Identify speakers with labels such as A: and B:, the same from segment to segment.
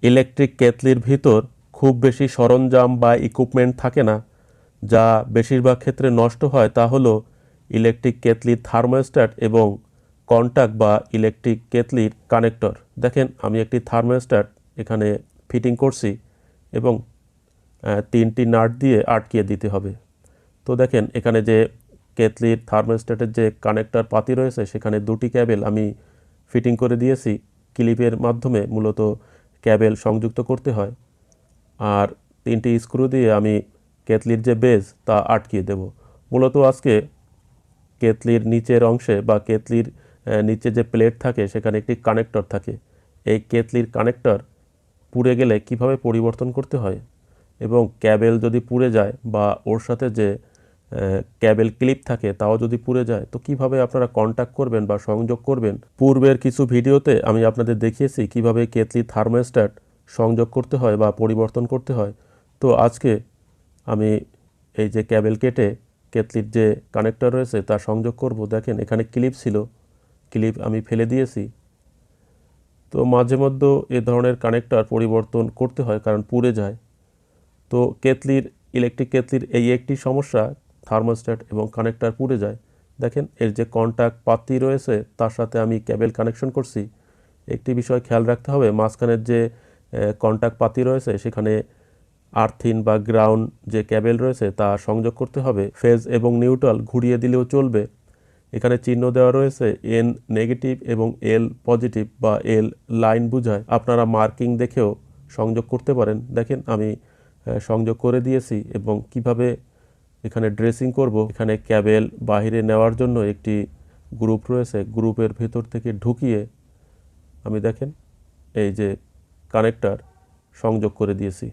A: Electric কেটলির ভিতর খুব বেশি সরঞ্জাম বা ইকুইপমেন্ট থাকে না। যা বেশিরভাগ ক্ষেত্রে নষ্ট হয় তা হলো ইলেকট্রিক কেটলির থার্মোস্ট্যাট এবং কন্টাক্ট বা ইলেকট্রিক কেটলির কানেক্টর। দেখেন আমি একটি থার্মোস্ট্যাট এখানে ফিটিং করছি এবং 3টি নাট দিয়ে আটকিয়ে দিতে হবে। তো দেখেন এখানে যে কেটলির থার্মোস্ট্যাটের যে কানেক্টর পাতি রয়েছে সেখানে 2টি ক্যাবেল আমি ফিটিং করে দিয়েছি। ক্লিপের মাধ্যমে মূলত ক্যাবেল সংযুক্ত করতে হয়, আর 3টি স্ক্রু দিয়ে আমি কেটলির যে বেজ তা আটকিয়ে দেব। মূলত আজকে কেটলির নিচের অংশে বা কেটলির নিচে যে প্লেট থাকে সেখানে একটি কানেক্টর থাকে। এই কেটলির কানেক্টর পুড়ে গেলে কিভাবে পরিবর্তন করতে হয় এবং ক্যাবেল যদি পুড়ে যায় বা ওর সাথে যে ক্যাবেল ক্লিপ থাকে তাও যদি পুড়ে যায় তো কিভাবে আপনারা কন্ট্যাক্ট করবেন বা সংযোগ করবেন। পূর্বের কিছু ভিডিওতে আমি আপনাদের দেখিয়েছি কিভাবে কেটলি থার্মোস্ট্যাট সংযোগ করতে হয় বা পরিবর্তন করতে হয়। তো আজকে আমি এই যে ক্যাবেল কেটে কেটলির যে কানেক্টর রয়েছে তা সংযোগ করব। দেখেন এখানে ক্লিপ ছিল, ক্লিপ আমি ফেলে দিয়েছি। তো মাঝে মধ্যে এ ধরনের কানেক্টর পরিবর্তন করতে হয় কারণ পুড়ে যায়। তো ইলেকট্রিক কেটলির এই একটি সমস্যা, থার্মোস্ট্যাট এবং কানেক্টর পুড়ে যায়। দেখেন এর যে কন্ট্যাক্ট পাতি রয়েছে তার সাথে আমি কেবল কানেকশন করছি। একটি বিষয় খেয়াল রাখতে হবে, মাঝখানের যে কন্ট্যাক্ট পাতি রয়েছে সেখানে আর্থিন বা গ্রাউন্ড যে কেবল রয়েছে তা সংযোগ করতে হবে। ফেজ এবং নিউট্রাল ঘুরিয়ে দিলেও চলবে। এখানে চিহ্ন দেওয়া রয়েছে এন নেগেটিভ এবং এল পজিটিভ বা এল লাইন বোঝায়। আপনারা মার্কিং দেখেও সংযোগ করতে পারেন। দেখেন আমি সংযোগ করে দিয়েছি এবং কিভাবে এখানে ড্রেসিং করব। এখানে ক্যাবেল বাহিরে নেওয়ার জন্য একটি গ্রুপ রয়েছে, গ্রুপের ভেতর থেকে ঢুকিয়ে আমি দেখেন এই যে কানেক্টর সংযোগ করে দিয়েছি,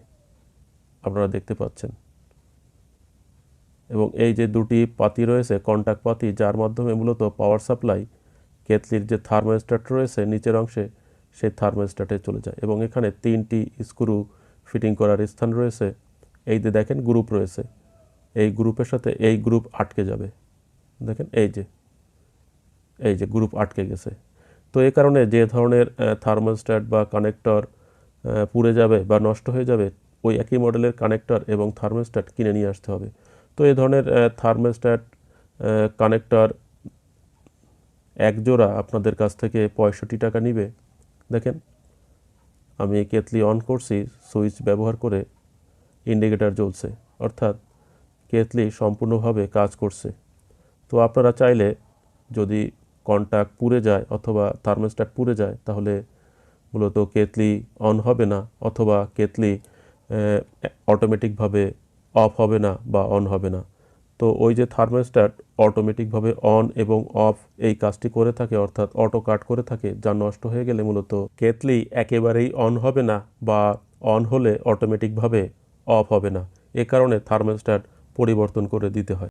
A: আপনারা দেখতে পাচ্ছেন। এবং এই যে 2টি পাতি রয়েছে কন্ট্যাক্ট পাতি, যার মাধ্যমে মূলত পাওয়ার সাপ্লাই কেটলির যে থার্মোস্ট্যাট রয়েছে নিচের অংশে সেই থার্মোস্ট্যাটে চলে যায়। এবং এখানে 3টি স্ক্রু ফিটিং করার স্থান রয়েছে। এই যে দেখেন গ্রুপ রয়েছে, এই গ্রুপের সাথে এই গ্রুপ আটকে যাবে। দেখেন এই যে গ্রুপ আটকে গেছে। তো এই কারণে যে ধরনের থার্মোস্ট্যাট বা কানেক্টর পুড়ে যাবে বা নষ্ট হয়ে যাবে ওই একই মডেলের কানেক্টর এবং থার্মোস্ট্যাট কিনে নিয়ে আসতে হবে। তো এই ধরনের থার্মোস্ট্যাট কানেক্টর এক জোড়া আপনাদের কাছ থেকে 65 টাকা নিবে। দেখেন আমি কেটলি অন করছি, সুইচ ব্যবহার করে ইন্ডিকেটর জ্বলছে, অর্থাৎ কেটলি সম্পূর্ণভাবে কাজ করছে। তো আপনারা চাইলে যদি কন্ট্যাক্ট পুড়ে যায় অথবা থার্মোস্ট্যাট পুড়ে যায় তাহলে মূলত কেটলি অন হবে না অথবা কেটলি অটোমেটিকভাবে অফ হবে না বা অন হবে না। তো ওই যে থার্মোস্ট্যাট অটোমেটিকভাবে অন এবং অফ এই কাজটি করে থাকে, অর্থাৎ অটো কাট করে থাকে, যা নষ্ট হয়ে গেলে মূলত কেটলি একেবারেই অন হবে না বা অন হলে অটোমেটিকভাবে অফ হবে না। এ কারণে থার্মোস্ট্যাট পরিবর্তন করে দিতে হয়।